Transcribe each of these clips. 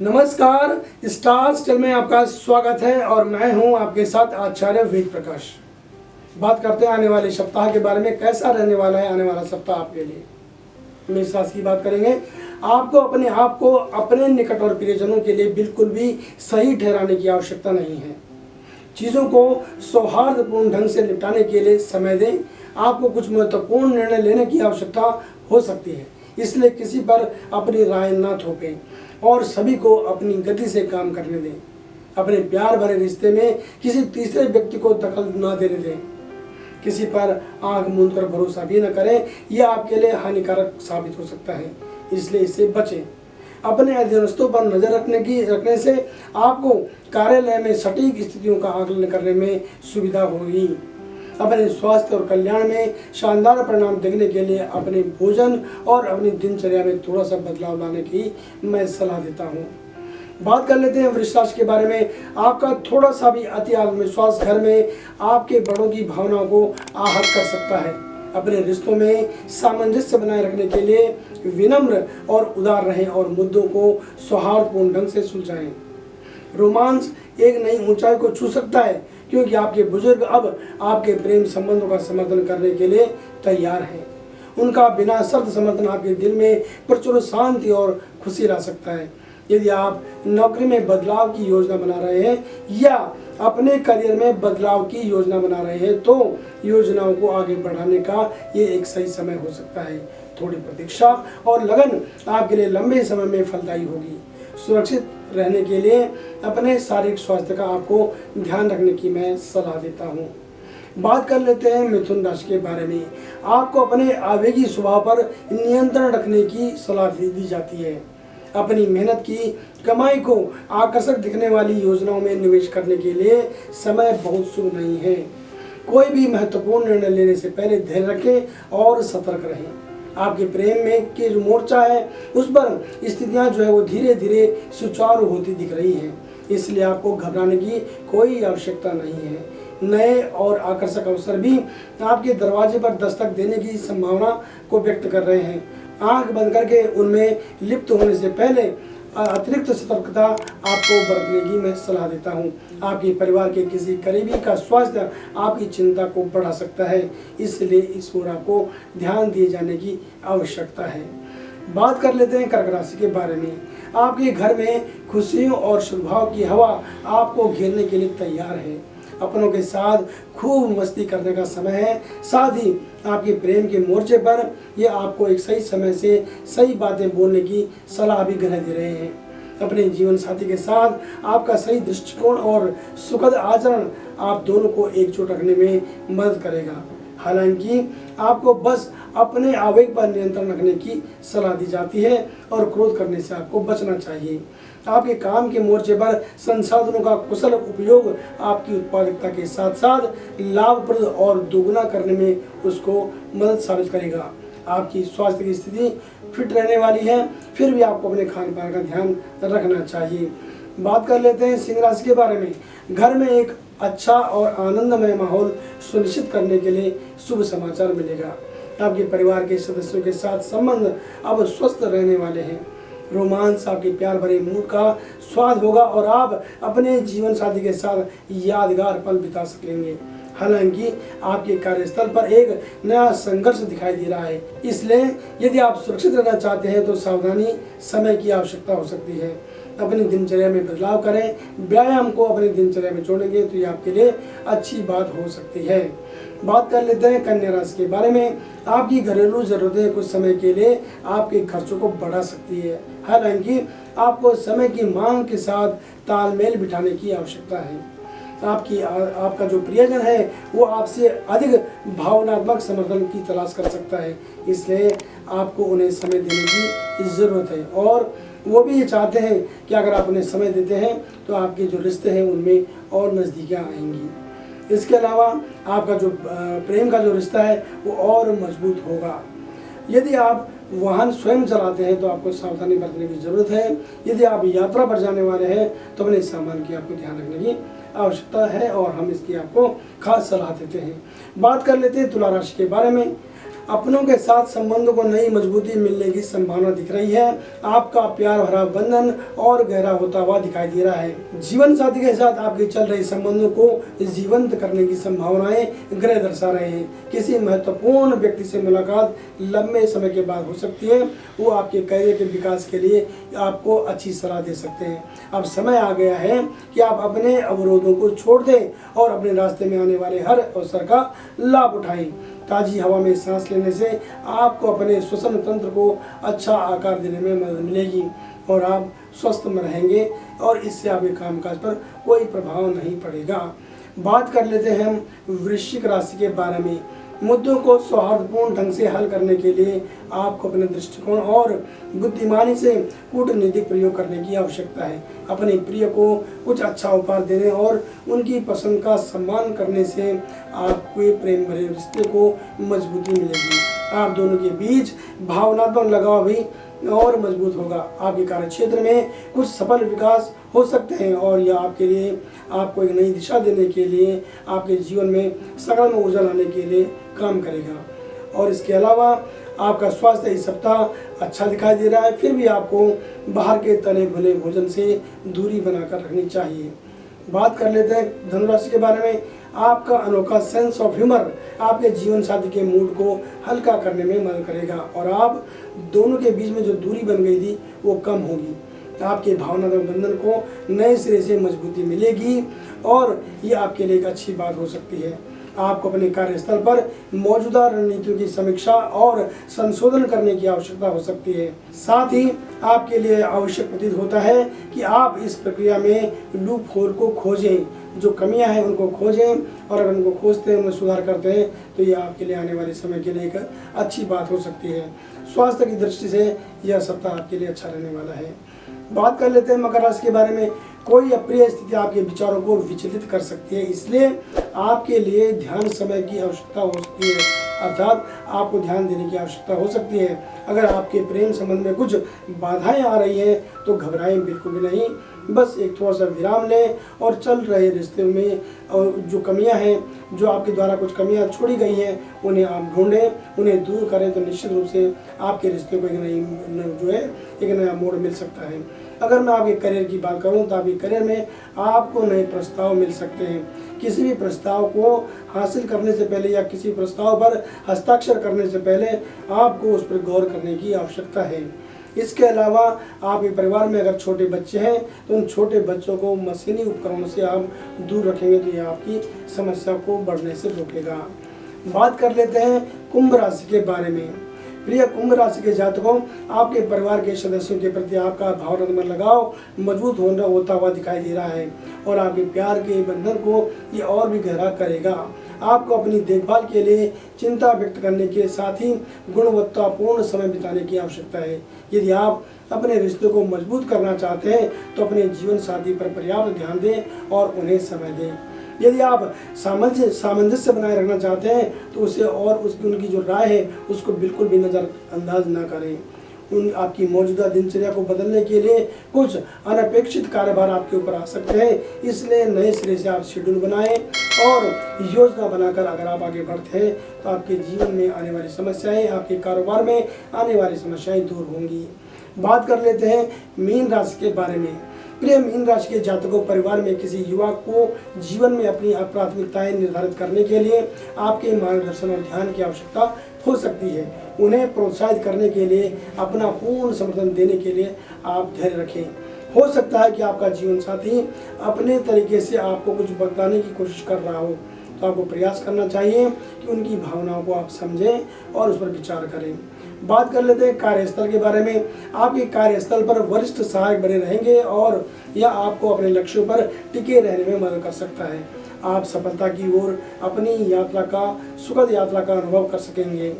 नमस्कार, stars channel में आपका स्वागत है और मैं हूं आपके साथ आचार्य वेद प्रकाश। बात करते हैं आने वाले सप्ताह के बारे में, कैसा रहने वाला है आने वाला सप्ताह आपके लिए। मेष राशि की बात करेंगे। आपको अपने आप को अपने निकट और प्रियजनों के लिए बिल्कुल भी सही ठहराने की आवश्यकता नहीं है। चीज़ों को सौहार्दपूर्ण ढंग से निपटाने के लिए समय दें। आपको कुछ महत्वपूर्ण निर्णय लेने की आवश्यकता हो सकती है, इसलिए किसी पर अपनी राय न थोपें और सभी को अपनी गति से काम करने दें। अपने प्यार भरे रिश्ते में किसी तीसरे व्यक्ति को दखल न देने दें। किसी पर आंख मूंद कर भरोसा भी न करें, यह आपके लिए हानिकारक साबित हो सकता है, इसलिए इससे बचें। अपने अधीनस्थों पर नजर रखने से आपको कार्यालय में सटीक स्थितियों का आकलन करने में सुविधा होगी। अपने स्वास्थ्य और कल्याण में शानदार परिणाम देखने के लिए अपने भोजन और अपनी दिनचर्या में थोड़ा सा बदलाव लाने की मैं सलाह देता हूँ। बात कर लेते हैं वृष राशि के बारे में। आपका थोड़ा सा भी अति आत्मविश्वास घर में आपके बड़ों की भावनाओं को आहत कर सकता है। अपने रिश्तों में सामंजस्य बनाए रखने के लिए विनम्र और उदार रहें और मुद्दों को सौहार्दपूर्ण ढंग से सुलझाएं। रोमांस एक नई ऊंचाई को छू सकता है, क्योंकि आपके बुजुर्ग अब आपके प्रेम संबंधों का समर्थन करने के लिए तैयार हैं। उनका बिना शर्त समर्थन आपके दिल में प्रचुर शांति और खुशी ला सकता है। यदि आप नौकरी में बदलाव की योजना बना रहे हैं या अपने करियर में बदलाव की योजना बना रहे हैं, तो योजनाओं को आगे बढ़ाने का ये एक सही समय हो सकता है। थोड़ी प्रतीक्षा और लगन आपके लिए लंबे समय में फलदायी होगी। सुरक्षित रहने के लिए अपने शारीरिक स्वास्थ्य का आपको ध्यान रखने की मैं सलाह देता हूँ। बात कर लेते हैं मिथुन राशि के बारे में। आपको अपने आवेगी स्वभाव पर नियंत्रण रखने की सलाह दी जाती है। अपनी मेहनत की कमाई को आकर्षक दिखने वाली योजनाओं में निवेश करने के लिए समय बहुत शुभ नहीं है। कोई भी महत्वपूर्ण निर्णय लेने से पहले धैर्य रखें और सतर्क रहें। आपके प्रेम में के जो मोर्चा है उस पर स्थितियां जो है वो धीरे धीरे सुचारू होती दिख रही हैं, इसलिए आपको घबराने की कोई आवश्यकता नहीं है। नए और आकर्षक अवसर भी आपके दरवाजे पर दस्तक देने की संभावना को व्यक्त कर रहे हैं। आंख बंद करके उनमें लिप्त होने से पहले अतिरिक्त सतर्कता आपको बरतने की मैं सलाह देता हूं। आपके परिवार के किसी करीबी का स्वास्थ्य आपकी चिंता को बढ़ा सकता है, इसलिए इस ओर आपको ध्यान दिए जाने की आवश्यकता है। बात कर लेते हैं कर्क राशि के बारे में। आपके घर में खुशियों और सद्भाव की हवा आपको घेरने के लिए तैयार है। अपनों के साथ खूब मस्ती करने का समय है। साथ ही आपके प्रेम के मोर्चे पर ये आपको एक सही समय से सही बातें बोलने की सलाह भी ग्रह दे रहे हैं। अपने जीवन साथी के साथ आपका सही दृष्टिकोण और सुखद आचरण आप दोनों को एकजुट रखने में मदद करेगा। हालांकि आपको बस अपने आवेग पर नियंत्रण रखने की सलाह दी जाती है और क्रोध करने से आपको बचना चाहिए। आपके काम के मोर्चे पर संसाधनों का कुशल उपयोग आपकी उत्पादकता के साथ साथ लाभप्रद और दोगुना करने में उसको मदद साबित करेगा। आपकी स्वास्थ्य की स्थिति फिट रहने वाली है, फिर भी आपको अपने खान पान का ध्यान रखना चाहिए। बात कर लेते हैं सिंह राशि के बारे में। घर में एक अच्छा और आनंदमय माहौल सुनिश्चित करने के लिए शुभ समाचार मिलेगा। आपके परिवार के सदस्यों के साथ संबंध अब स्वस्थ रहने वाले हैं। रोमांस आपके प्यार भरे मूड का स्वाद होगा और आप अपने जीवन साथी के साथ यादगार पल बिता सकेंगे। हालांकि आपके कार्यस्थल पर एक नया संघर्ष दिखाई दे रहा है, इसलिए यदि आप सुरक्षित रहना चाहते हैं तो सावधानी समय की आवश्यकता हो सकती है। अपनी दिनचर्या में बदलाव करें। व्यायाम को अपनी दिनचर्या में जोड़ेंगे तो ये आपके लिए अच्छी बात हो सकती है। बात कर लेते हैं कन्या राशि के बारे में। आपकी घरेलू जरूरतें कुछ समय के लिए आपके खर्चों को बढ़ा सकती है। हालांकि आपको समय की मांग के साथ तालमेल बिठाने की आवश्यकता है। आपका जो प्रियजन है वो आपसे अधिक भावनात्मक समर्थन की तलाश कर सकता है, इसलिए आपको उन्हें समय देने की ज़रूरत है और वो भी ये चाहते हैं कि अगर आप उन्हें समय देते हैं तो आपके जो रिश्ते हैं उनमें और नज़दीकियाँ आएंगी। इसके अलावा आपका जो प्रेम का जो रिश्ता है वो और मजबूत होगा। यदि आप वाहन स्वयं चलाते हैं तो आपको सावधानी बरतने की ज़रूरत है। यदि आप यात्रा पर जाने वाले हैं तो अपने सामान की आपको ध्यान रखने की आवश्यकता है और हम इसकी आपको खास सलाह देते हैं। बात कर लेते हैं तुला राशि के बारे में। अपनों के साथ संबंधों को नई मजबूती मिलने की संभावना दिख रही है। आपका प्यार भरा बंधन और गहरा होता हुआ दिखाई दे रहा है। जीवन साथी के साथ आपके चल रहे संबंधों को जीवंत करने की संभावनाएं ग्रह दर्शा रहे हैं। किसी महत्वपूर्ण व्यक्ति से मुलाकात लंबे समय के बाद हो सकती है। वो आपके करियर के विकास के लिए आपको अच्छी सलाह दे सकते हैं। अब समय आ गया है कि आप अपने अवरोधों को छोड़ दें और अपने रास्ते में आने वाले हर अवसर का लाभ उठाएं। ताज़ी हवा में सांस लेने से आपको अपने श्वसन तंत्र को अच्छा आकार देने में मदद मिलेगी और आप स्वस्थ में रहेंगे और इससे आपके कामकाज पर कोई प्रभाव नहीं पड़ेगा। बात कर लेते हैं हम वृश्चिक राशि के बारे में। मुद्दों को सौहार्दपूर्ण ढंग से हल करने के लिए आपको अपने दृष्टिकोण और बुद्धिमानी से कूटनीतिक प्रयोग करने की आवश्यकता है। अपने प्रिय को कुछ अच्छा उपहार देने और उनकी पसंद का सम्मान करने से आपके प्रेम भरे रिश्ते को मजबूती मिलेगी। आप दोनों के बीच भावनात्मक लगाव भी और मजबूत होगा। आपके कार्य क्षेत्र में कुछ सफल विकास हो सकते हैं और यह आपके लिए आपको एक नई दिशा देने के लिए आपके जीवन में सकारात्मक ऊर्जा लाने के लिए काम करेगा। और इसके अलावा आपका स्वास्थ्य इस सप्ताह अच्छा दिखाई दे रहा है, फिर भी आपको बाहर के तले भुने भोजन से दूरी बनाकर रखनी चाहिए। बात कर लेते हैं धनुराशि के बारे में। आपका अनोखा सेंस ऑफ ह्यूमर आपके जीवन साथी के मूड को हल्का करने में मदद करेगा और आप दोनों के बीच में जो दूरी बन गई थी वो कम होगी। आपके भावनात्मक बंधन को नए सिरे से मजबूती मिलेगी और ये आपके लिए एक अच्छी बात हो सकती है। आपको अपने कार्यस्थल पर मौजूदा रणनीतियों की समीक्षा और संशोधन करने की आवश्यकता हो सकती है। साथ ही आपके लिए आवश्यक प्रतीत होता है कि आप इस प्रक्रिया में लूप होल को खोजें, जो कमियां हैं उनको खोजें और अगर उनको खोजते हैं, उनमें सुधार करते हैं तो ये आपके लिए आने वाले समय के लिए एक अच्छी बात हो सकती है। स्वास्थ्य की दृष्टि से यह सप्ताह आपके लिए अच्छा रहने वाला है। बात कर लेते हैं मकर राशि के बारे में। कोई अप्रिय स्थिति आपके विचारों को विचलित कर सकती है, इसलिए आपके लिए ध्यान समय की आवश्यकता हो सकती है, अर्थात आपको ध्यान देने की आवश्यकता हो सकती है। अगर आपके प्रेम संबंध में कुछ बाधाएं आ रही हैं तो घबराएं बिल्कुल भी नहीं, बस एक थोड़ा सा विराम लें और चल रहे रिश्ते में और जो कमियां हैं, जो आपके द्वारा कुछ कमियां छोड़ी गई हैं, उन्हें आप ढूंढें, उन्हें दूर करें तो निश्चित रूप से आपके रिश्ते को एक नया मोड़ मिल सकता है। अगर मैं आपके करियर की बात करूं तो आपके करियर में आपको नए प्रस्ताव मिल सकते हैं। किसी भी प्रस्ताव को हासिल करने से पहले या किसी प्रस्ताव पर हस्ताक्षर करने से पहले आपको उस पर गौर करने की आवश्यकता है। इसके अलावा आपके परिवार में अगर छोटे बच्चे हैं तो उन छोटे बच्चों को मशीनी उपकरणों से आप दूर रखेंगे तो यह आपकी समस्या को बढ़ने से रोकेगा। बात कर लेते हैं कुंभ राशि के बारे में। प्रिय कुंभ राशि के जातकों, आपके परिवार के सदस्यों के प्रति आपका भावनात्मक लगाव मजबूत होता हुआ दिखाई दे रहा है और आपके प्यार के बंधन को ये और भी गहरा करेगा। आपको अपनी देखभाल के लिए चिंता व्यक्त करने के साथ ही गुणवत्तापूर्ण समय बिताने की आवश्यकता है। यदि आप अपने रिश्ते को मजबूत करना चाहते हैं तो अपने जीवन साथी पर पर्याप्त ध्यान दें और उन्हें समय दें। यदि आप सामंजस्य बनाए रखना चाहते हैं तो उसे और उनकी जो राय है उसको बिल्कुल भी नज़रअंदाज ना करें। आपकी मौजूदा दिनचर्या को बदलने के लिए कुछ अनपेक्षित कार्यभार आपके ऊपर आ सकते हैं, इसलिए नए सिरे से आप शेड्यूल बनाएं और योजना बनाकर अगर आप आगे बढ़ते हैं तो आपके जीवन में आने वाली समस्याएं, आपके कारोबार में आने वाली समस्याएं दूर होंगी। बात कर लेते हैं मीन राशि के बारे में। प्रिय मीन राशि के जातकों, परिवार में किसी युवा को जीवन में अपनी प्राथमिकताएं निर्धारित करने के लिए आपके मार्गदर्शन और ध्यान की आवश्यकता हो सकती है। उन्हें प्रोत्साहित करने के लिए, अपना पूर्ण समर्थन देने के लिए आप धैर्य रखें। हो सकता है कि आपका जीवन साथी अपने तरीके से आपको कुछ बताने की कोशिश कर रहा हो, तो आपको प्रयास करना चाहिए कि उनकी भावनाओं को आप समझें और उस पर विचार करें। बात कर लेते हैं कार्यस्थल के बारे में। आपके कार्यस्थल पर वरिष्ठ सहायक बने रहेंगे और यह आपको अपने लक्ष्यों पर टिके रहने में मदद कर सकता है। आप सफलता की ओर अपनी सुखद यात्रा का अनुभव कर सकेंगे।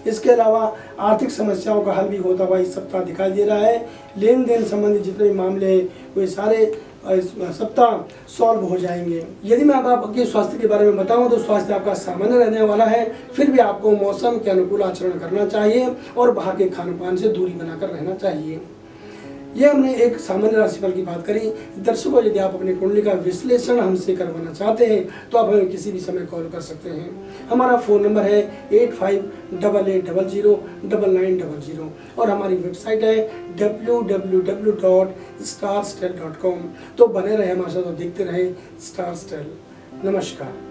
इसके अलावा आर्थिक समस्याओं का हल भी होता हुआ इस सप्ताह दिखाई दे रहा है। लेन देन संबंधी जितने भी मामले हैं वे सारे इस सप्ताह सॉल्व हो जाएंगे। यदि मैं आपके स्वास्थ्य के बारे में बताऊं तो स्वास्थ्य आपका सामान्य रहने वाला है, फिर भी आपको मौसम के अनुकूल आचरण करना चाहिए और बाहर के खान पान से दूरी बनाकर रहना चाहिए। ये हमने एक सामान्य राशिफल की बात करी। दर्शकों, यदि आप अपनी कुंडली का विश्लेषण हमसे करवाना चाहते हैं तो आप हमें किसी भी समय कॉल कर सकते हैं। हमारा फ़ोन नंबर है 8588009900 और हमारी वेबसाइट है www.starstel.com। तो बने रहे हमारे साथ और देखते रहे स्टार स्टेल। नमस्कार।